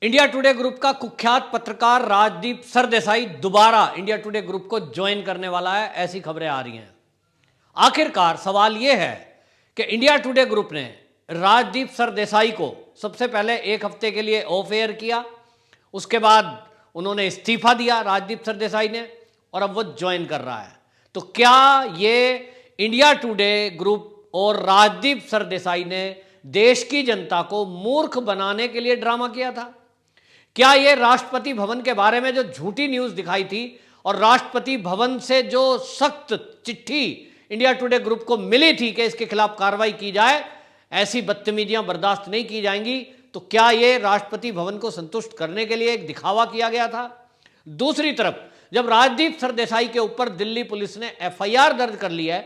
India today group का कुख्यात पत्रकार राजदीप सरदेसाई दोबारा इंडिया टुडे ग्रुप को ज्वाइन करने वाला है, ऐसी खबरें आ रही हैं। आखिरकार सवाल यह है कि इंडिया टुडे ग्रुप ने राजदीप सरदेसाई को सबसे पहले एक हफ्ते के लिए ऑफ एयर किया, उसके बाद उन्होंने इस्तीफा दिया राजदीप सरदेसाई ने, और अब वो ज्वाइन कर रहा है। तो क्या ये इंडिया टुडे ग्रुप और राजदीप सरदेसाई ने देश की जनता को मूर्ख बनाने के लिए ड्रामा किया था? क्या ये राष्ट्रपति भवन के बारे में जो झूठी न्यूज़ दिखाई थी और राष्ट्रपति भवन से जो सख्त चिट्ठी इंडिया टुडे ग्रुप को मिली थी कि इसके खिलाफ कार्रवाई की जाए, ऐसी बदतमीजियां बर्दाश्त नहीं की जाएंगी, तो क्या ये राष्ट्रपति भवन को संतुष्ट करने के लिए एक दिखावा किया गया था? दूसरी तरफ जब राजदीप सरदेसाई के ऊपर दिल्ली पुलिस ने एफआईआर दर्ज कर ली है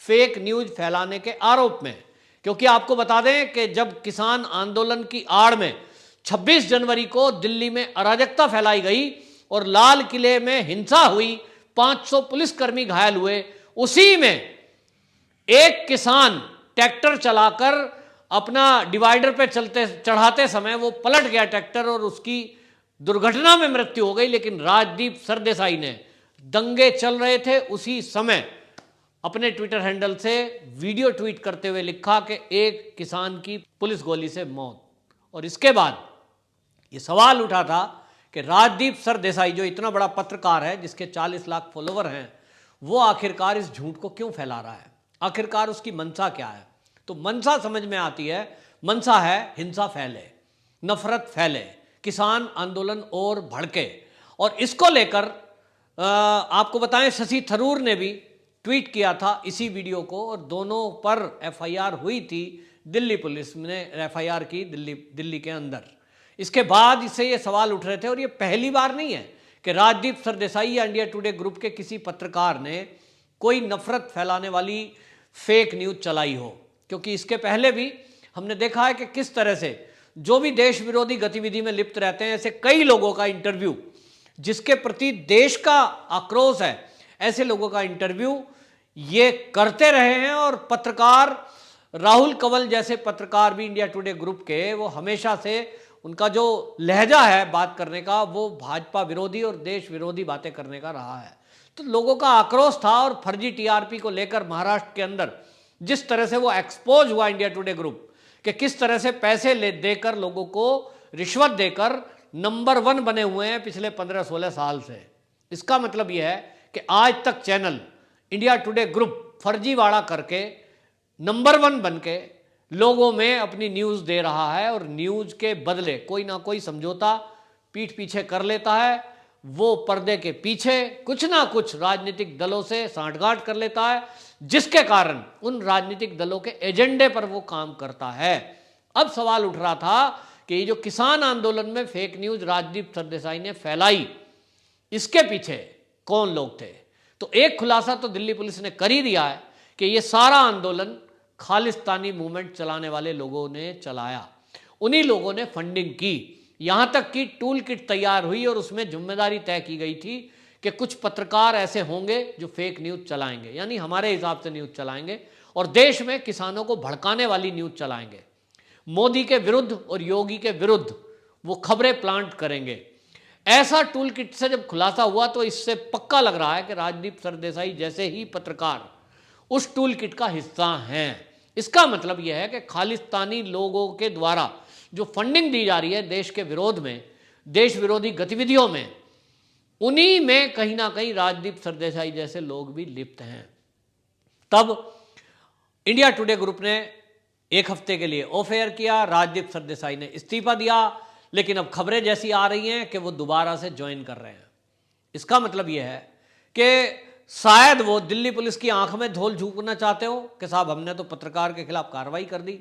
फेक न्यूज फैलाने के आरोप में, क्योंकि आपको बता दें कि जब किसान आंदोलन की आड़ में 26 जनवरी को दिल्ली में अराजकता फैलाई गई और लाल किले में हिंसा हुई, 500 पुलिसकर्मी घायल हुए, उसी में एक किसान ट्रैक्टर चलाकर अपना डिवाइडर पे चढ़ाते समय वो पलट गया ट्रैक्टर और उसकी दुर्घटना में मृत्यु हो गई। लेकिन राजदीप सरदेसाई ने, दंगे चल रहे थे उसी समय, अपने ट्विटर हैंडल से वीडियो ट्वीट करते हुए लिखा कि एक किसान की पुलिस गोली से मौत। और इसके बाद ये सवाल उठा था कि राजदीप सरदेसाई जो इतना बड़ा पत्रकार है, जिसके 40 लाख फॉलोवर हैं, वो आखिरकार इस झूठ को क्यों फैला रहा है? आखिरकार उसकी मंशा क्या है? तो मंशा समझ में आती है। मंशा है हिंसा फैले, नफरत फैले, किसान आंदोलन और भड़के। और इसको लेकर आपको बताएं, शशि थरूर ने भी ट्वीट किया था इसी वीडियो को, और दोनों पर एफआईआर हुई थी। दिल्ली पुलिस ने एफआईआर की दिल्ली के अंदर। इसके बाद इससे ये सवाल उठ रहे थे, और ये पहली बार नहीं है कि राजदीप सरदेसाई या इंडिया टुडे ग्रुप के किसी पत्रकार ने कोई नफरत फैलाने वाली फेक न्यूज चलाई हो, क्योंकि इसके पहले भी हमने देखा है कि किस तरह से जो भी देश विरोधी गतिविधि में लिप्त रहते हैं, ऐसे कई लोगों का इंटरव्यू, जिसके प्रति देश का आक्रोश है, ऐसे लोगों का इंटरव्यू ये करते रहे हैं। और पत्रकार राहुल कंवल जैसे पत्रकार भी इंडिया टुडे ग्रुप के, वो हमेशा से उनका जो लहजा है बात करने का, वो भाजपा विरोधी और देश विरोधी बातें करने का रहा है। तो लोगों का आक्रोश था, और फर्जी टीआरपी को लेकर महाराष्ट्र के अंदर जिस तरह से वो एक्सपोज हुआ इंडिया टुडे ग्रुप, कि किस तरह से पैसे देकर लोगों को रिश्वत देकर नंबर 1 बने हुए हैं पिछले 15-16 साल से। इसका मतलब यह है कि आज तक चैनल इंडिया टुडे ग्रुप फर्जीवाड़ा करके नंबर 1 बन के लोगों में अपनी न्यूज़ दे रहा है, और न्यूज़ के बदले कोई ना कोई समझौता पीठ पीछे कर लेता है। वो पर्दे के पीछे कुछ ना कुछ राजनीतिक दलों से सांठगांठ कर लेता है, जिसके कारण उन राजनीतिक दलों के एजेंडे पर वो काम करता है। अब सवाल उठ रहा था कि ये जो किसान आंदोलन में फेक न्यूज़ राजदीप सरदेसाई ने फैलाई, इसके पीछे कौन लोग थे? तो एक खुलासा तो दिल्ली पुलिस ने कर ही दिया है कि ये सारा आंदोलन खालिस्तानी मूवमेंट चलाने वाले लोगों ने चलाया। उन्हीं लोगों ने फंडिंग की। यहां तक कि टूल किट तैयार हुई और उसमें जिम्मेदारी तय की गई थी कि कुछ पत्रकार ऐसे होंगे जो फेक न्यूज़ चलाएंगे, यानी हमारे हिसाब से न्यूज़ चलाएंगे, और देश में किसानों को भड़काने वाली न्यूज़ चलाएंगे। मोदी के विरुद्ध और योगी के विरुद्ध वो खबरें प्लांट करेंगे। ऐसा टूल किट से जब खुलासा हुआ, तो इससे पक्का लग रहा है कि राजदीप सरदेसाई जैसे ही पत्रकार उस टूल किट का हिस्सा हैं। इसका मतलब यह है कि खालिस्तानी लोगों के द्वारा जो फंडिंग दी जा रही है देश के विरोध में, देश विरोधी गतिविधियों में, उन्हीं में कहीं ना कहीं राजदीप सरदेसाई जैसे लोग भी लिप्त हैं। तब इंडिया टुडे ग्रुप ने एक हफ्ते के लिए ऑफ एयर किया, राजदीप सरदेसाई ने इस्तीफा दिया, लेकिन अब खबरें जैसी आ रही हैं कि वो दोबारा से ज्वाइन कर रहे हैं। इसका मतलब यह है कि शायद वो दिल्ली पुलिस की आंख में धूल झोंकना चाहते हो कि साहब हमने तो पत्रकार के खिलाफ कार्रवाई कर दी,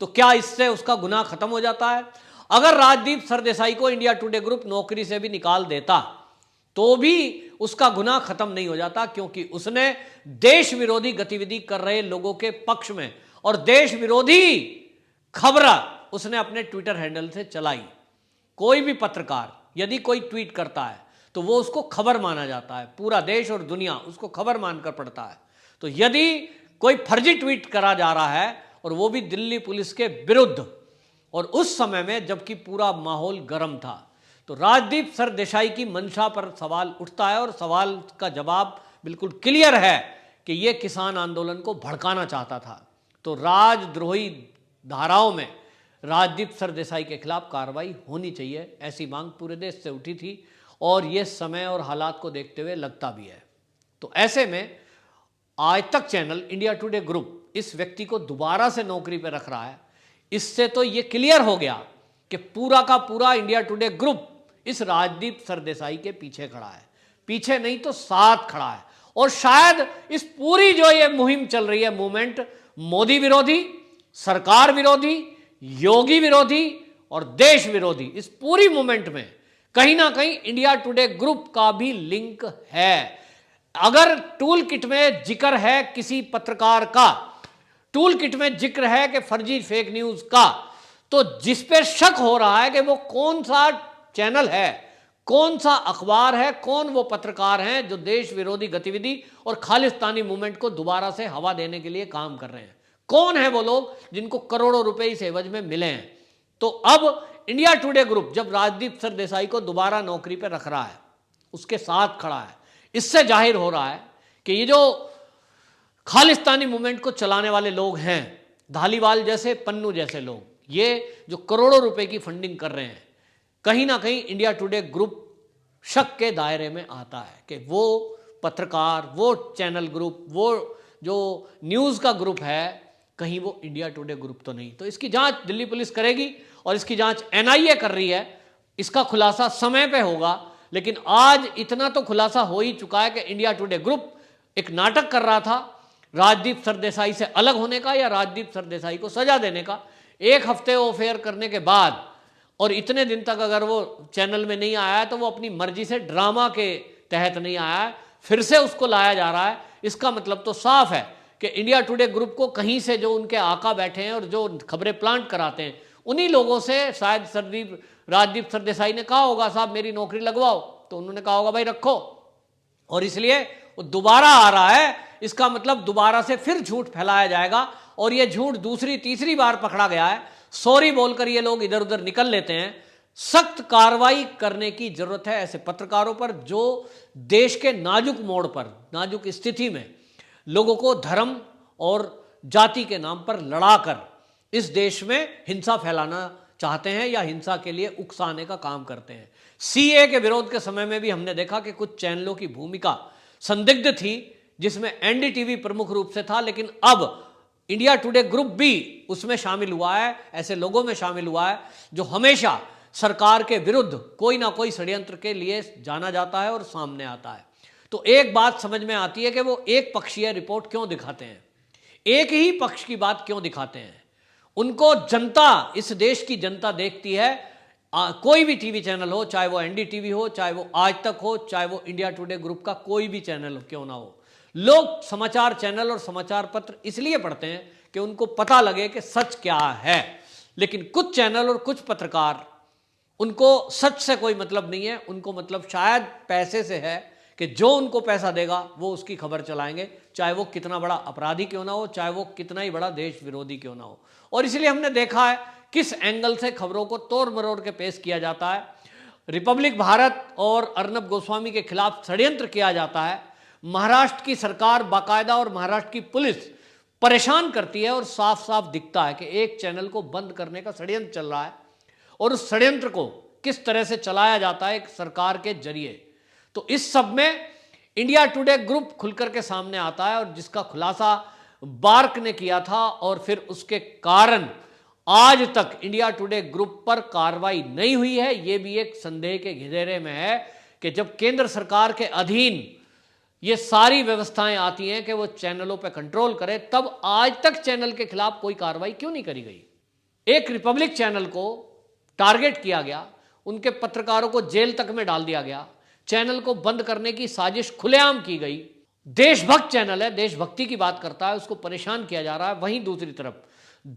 तो क्या इससे उसका गुनाह खत्म हो जाता है? अगर राजदीप सरदेसाई को इंडिया टुडे ग्रुप नौकरी से भी निकाल देता तो भी उसका गुनाह खत्म नहीं हो जाता, क्योंकि उसने देश विरोधी गतिविधि कर रहे लोगों के पक्ष में और देश विरोधी खबर उसने अपने ट्विटर हैंडल से चलाई। कोई भी पत्रकार यदि कोई ट्वीट करता है तो वो उसको खबर माना जाता है, पूरा देश और दुनिया उसको खबर मानकर पढ़ता है। तो यदि कोई फर्जी ट्वीट करा जा रहा है और वो भी दिल्ली पुलिस के विरुद्ध, और उस समय में जबकि पूरा माहौल गर्म था। तो राजदीप सरदेसाई की मंशा पर सवाल उठता है और सवाल का जवाब बिल्कुल क्लियर है कि यह किसान आंदोलन को भड़काना चाहता था। तो राजद्रोही धाराओं में राजदीप सरदेसाई के खिलाफ कार्रवाई होनी चाहिए, ऐसी मांग पूरे देश से उठी थी और ये समय और हालात को देखते हुए लगता भी है। तो ऐसे में आज तक चैनल इंडिया टुडे ग्रुप इस व्यक्ति को दोबारा से नौकरी पर रख रहा है। इससे तो ये क्लियर हो गया कि पूरा का पूरा इंडिया टुडे ग्रुप इस राजदीप सरदेसाई के पीछे खड़ा है, पीछे नहीं तो साथ खड़ा है। और शायद इस पूरी जो ये मुहिम चल रही है, मूवमेंट, मोदी विरोधी, सरकार विरोधी, योगी विरोधी और देश विरोधी, इस पूरी मूवमेंट में कहीं ना कहीं इंडिया टुडे ग्रुप का भी लिंक है। अगर टूल किट में जिक्र है किसी पत्रकार का, टूल किट में जिक्र है कि फर्जी फेक न्यूज का, तो जिस पे शक हो रहा है कि वो कौन सा चैनल है, कौन सा अखबार है, कौन वो पत्रकार हैं जो देश विरोधी गतिविधि और खालिस्तानी मूवमेंट को दोबारा से हवा देने के लिए काम कर रहे हैं, कौन है वो लोग जिनको करोड़ों रुपए इस एवज में मिले हैं। तो अब इंडिया टुडे ग्रुप जब राजदीप सरदेसाई को दोबारा नौकरी पर रख रहा है, उसके साथ खड़ा है, इससे जाहिर हो रहा है कि ये जो खालिस्तानी मूवमेंट को चलाने वाले लोग हैं, धालीवाल जैसे, पन्नू जैसे लोग, ये जो करोड़ों रुपए की फंडिंग कर रहे हैं, कहीं ना कहीं इंडिया टुडे ग्रुप शक के दायरे में आता है कि वो पत्रकार, वो चैनल ग्रुप, वो जो न्यूज़ का ग्रुप है, कहीं वो इंडिया टुडे ग्रुप तो नहीं। तो इसकी जांच दिल्ली पुलिस करेगी और इसकी जांच एनआईए कर रही है। इसका खुलासा समय पे होगा, लेकिन आज इतना तो खुलासा हो ही चुका है कि इंडिया टुडे ग्रुप एक नाटक कर रहा था राजदीप सरदेसाई से अलग होने का या राजदीप सरदेसाई को सजा देने का। एक हफ्ते ऑफ एयर करने के बाद और इतने दिन तक अगर वो चैनल में नहीं आया है तो वो अपनी मर्जी से ड्रामा के तहत नहीं आया है, फिर से उसको लाया जा रहा है। इसका मतलब तो साफ है कि इंडिया टुडे ग्रुप को कहीं से जो उनके आका बैठे हैं और जो खबरें प्लांट कराते हैं, उन्हीं लोगों से शायद राजदीप सरदेसाई ने कहा होगा साहब मेरी नौकरी लगवाओ, तो उन्होंने कहा होगा भाई रखो, और इसलिए वो दोबारा आ रहा है। इसका मतलब दोबारा से फिर झूठ फैलाया जाएगा और ये झूठ दूसरी तीसरी बार पकड़ा गया है। सॉरी बोलकर ये लोग इधर उधर निकल लेते हैं। सख्त कार्रवाई करने की जरूरत है ऐसे पत्रकारों पर जो देश के नाजुक मोड़ पर, नाजुक स्थिति में लोगों को धर्म और जाति के नाम पर लड़ाकर इस देश में हिंसा फैलाना चाहते हैं या हिंसा के लिए उकसाने का काम करते हैं। सीए के विरोध के समय में भी हमने देखा कि कुछ चैनलों की भूमिका संदिग्ध थी, जिसमें एनडीटीवी प्रमुख रूप से था, लेकिन अब इंडिया टुडे ग्रुप भी उसमें शामिल हुआ है, ऐसे लोगों में शामिल हुआ है जो हमेशा सरकार के विरुद्ध कोई ना कोई षड्यंत्र के लिए जाना जाता है और सामने आता है। तो एक बात समझ में आती है कि वो एक पक्षीय रिपोर्ट क्यों दिखाते हैं, एक ही पक्ष की बात क्यों दिखाते हैं। उनको जनता, इस देश की जनता देखती है, कोई भी टीवी चैनल हो, चाहे वो एनडीटीवी हो, चाहे वो आज तक हो, चाहे वो इंडिया टुडे ग्रुप का कोई भी चैनल क्यों ना हो, लोग समाचार चैनल और समाचार पत्र इसलिए पढ़ते हैं कि उनको पता लगे कि सच क्या है। लेकिन कुछ चैनल और कुछ पत्रकार, उनको सच से कोई मतलब नहीं है, उनको मतलब शायद पैसे से है कि जो उनको पैसा देगा वो उसकी खबर चलाएंगे, चाहे वो कितना बड़ा अपराधी क्यों ना हो, चाहे वो कितना ही बड़ा देश विरोधी क्यों ना हो। और इसलिए हमने देखा है किस एंगल से खबरों को तोड़ मरोड़ के पेश किया जाता है। रिपब्लिक भारत और अर्नब गोस्वामी के खिलाफ षड्यंत्र किया जाता है। महाराष्ट्र की सरकार बाकायदा और महाराष्ट्र की पुलिस परेशान करती है और साफ साफ दिखता है कि एक चैनल को बंद करने का षड्यंत्र चल रहा है और उस षड्यंत्र को किस तरह से चलाया जाता है एक सरकार के जरिए। तो इस सब में इंडिया टुडे ग्रुप खुलकर के सामने आता है और जिसका खुलासा बार्क ने किया था और फिर उसके कारण आज तक इंडिया टुडे ग्रुप पर कार्रवाई नहीं हुई है। यह भी एक संदेह के घेरे में है कि जब केंद्र सरकार के अधीन ये सारी व्यवस्थाएं आती हैं कि वो चैनलों पर कंट्रोल करे, तब आज तक चैनल के खिलाफ कोई कार्रवाई क्यों नहीं करी गई। एक रिपब्लिक चैनल को टारगेट किया गया, उनके पत्रकारों को जेल तक में डाल दिया गया, चैनल को बंद करने की साजिश खुलेआम की गई। देशभक्त चैनल है, देशभक्ति की बात करता है, उसको परेशान किया जा रहा है। वहीं दूसरी तरफ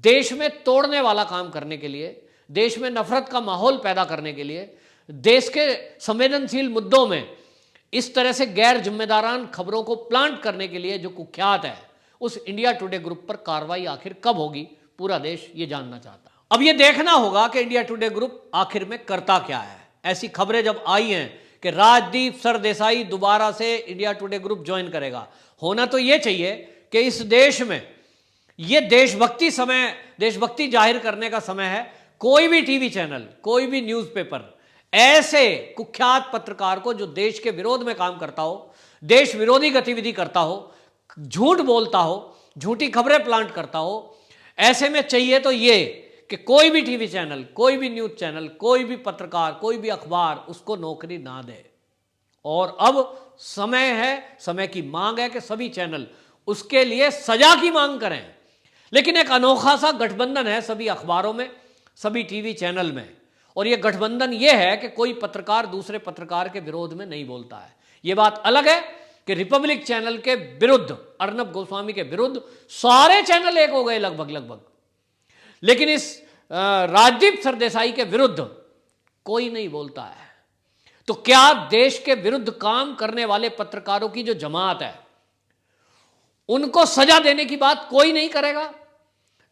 देश में तोड़ने वाला काम करने के लिए, देश में नफरत का माहौल पैदा करने के लिए, देश के संवेदनशील मुद्दों में इस तरह से गैर जिम्मेदारान खबरों को प्लांट करने के लिए जो कुख्यात है, उस इंडिया टुडे ग्रुप पर कार्रवाई आखिर कब होगी, पूरा देश ये जानना चाहता है। अब यह देखना होगा कि इंडिया टुडे ग्रुप आखिर में करता क्या है। ऐसी खबरें जब आई हैं कि राजदीप सरदेसाई दोबारा से इंडिया टुडे ग्रुप ज्वाइन करेगा, होना तो यह चाहिए कि इस देश में यह देशभक्ति जाहिर करने का समय है। कोई भी टीवी चैनल, कोई भी न्यूज़पेपर ऐसे कुख्यात पत्रकार को जो देश के विरोध में काम करता हो, देश विरोधी गतिविधि करता हो, झूठ बोलता हो, झूठी खबरें प्लांट करता हो, ऐसे में चाहिए तो ये कि कोई भी टीवी चैनल, कोई भी न्यूज़ चैनल, कोई भी पत्रकार, कोई भी अखबार उसको नौकरी ना दे। और अब समय है, समय की मांग है कि सभी चैनल उसके लिए सजा की मांग करें। लेकिन एक अनोखा सा गठबंधन है सभी अखबारों में, सभी टीवी चैनल में, और यह गठबंधन यह है कि कोई पत्रकार दूसरे पत्रकार के विरोध में नहीं बोलता है। यह बात अलग है कि रिपब्लिक चैनल के विरुद्ध, अर्नब गोस्वामी के विरुद्ध सारे चैनल एक हो गए लगभग, लेकिन इस राजदीप सरदेसाई के विरुद्ध कोई नहीं बोलता है। तो क्या देश के विरुद्ध काम करने वाले पत्रकारों की जो जमात है उनको सजा देने की बात कोई नहीं करेगा?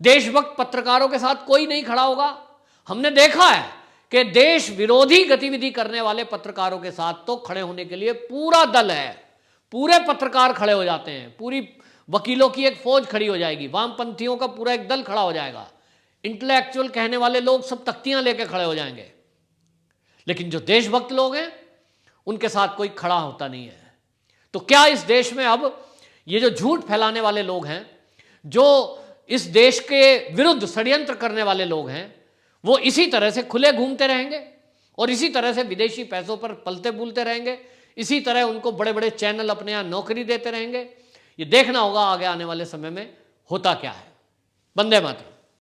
देशभक्त पत्रकारों के साथ कोई नहीं खड़ा होगा? हमने देखा है कि देश विरोधी गतिविधि करने वाले पत्रकारों के साथ तो खड़े होने के लिए पूरा दल है, पूरे पत्रकार खड़े हो जाते हैं, पूरी वकीलों की एक फौज खड़ी हो जाएगी, वामपंथियों का पूरा एक दल खड़ा हो जाएगा, इंटेलेक्चुअल कहने वाले लोग सब तख्तियां लेके खड़े हो जाएंगे। लेकिन जो देशभक्त लोग हैं उनके साथ कोई खड़ा होता नहीं है। तो क्या इस देश में अब ये जो झूठ फैलाने वाले लोग हैं, जो इस देश के विरुद्ध षड्यंत्र करने वाले लोग हैं, वो इसी तरह से खुले घूमते रहेंगे और इसी तरह से विदेशी पैसों पर पलते बूलते रहेंगे, इसी तरह उनको बड़े बड़े चैनल अपने यहाँ नौकरी देते रहेंगे? ये देखना होगा आगे आने वाले समय में होता क्या है। वंदे मातरम।